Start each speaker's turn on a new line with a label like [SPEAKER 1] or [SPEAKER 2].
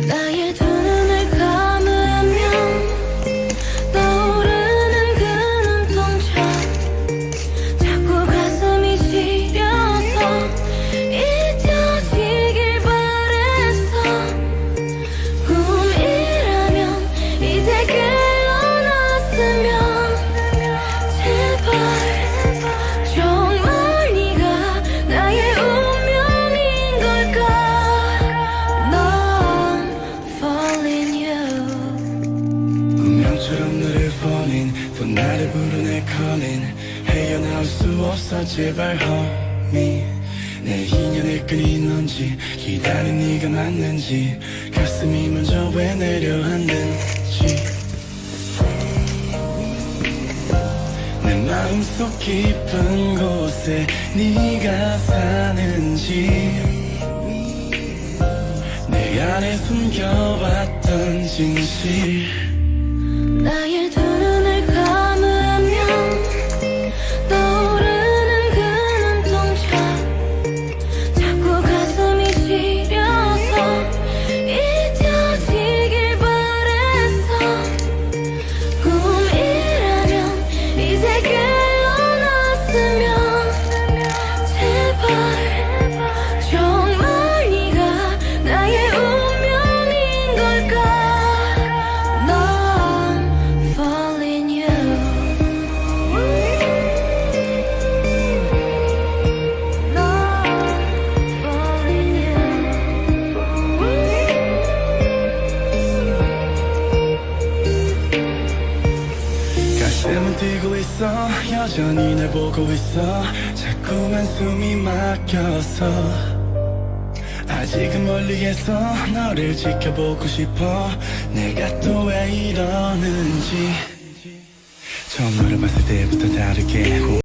[SPEAKER 1] 나의 두 눈을 감으면 떠오르는 그 눈동자 자꾸 가슴이 시려서 잊혀지길 바랬어. 꿈이라면 이제 깨어났으면 제발 정말 네가 나의 운명인 걸까. 넌 falling you.
[SPEAKER 2] 운명처럼 너를 falling 또 나를 부르네 calling 헤어나올 수 없어 제발 homie 내 인연의 끈이 넌지 기다린 네가 맞는지 가슴이 먼저 왜 내려앉는지 내 마음속 깊은 곳에 네가 사는지 내 안에 숨겨왔던 진실
[SPEAKER 1] 나의 두 눈을 감으면 떠오르는 그 눈동자 자꾸 가슴이 시려서 잊혀지길 바랬어. 꿈이라면 이제 깨어났으면 제발 정말 네가 나의 운명인 걸까. 넌 falling you. 넌 falling you.
[SPEAKER 2] 가슴은 뛰고 있어 여전히 날 보고 있어 자꾸만 숨이 막혀서 아직은 멀리에서 너를 지켜보고 싶어 내가 또 왜 이러는지 처음 너를 봤을 때부터 다르게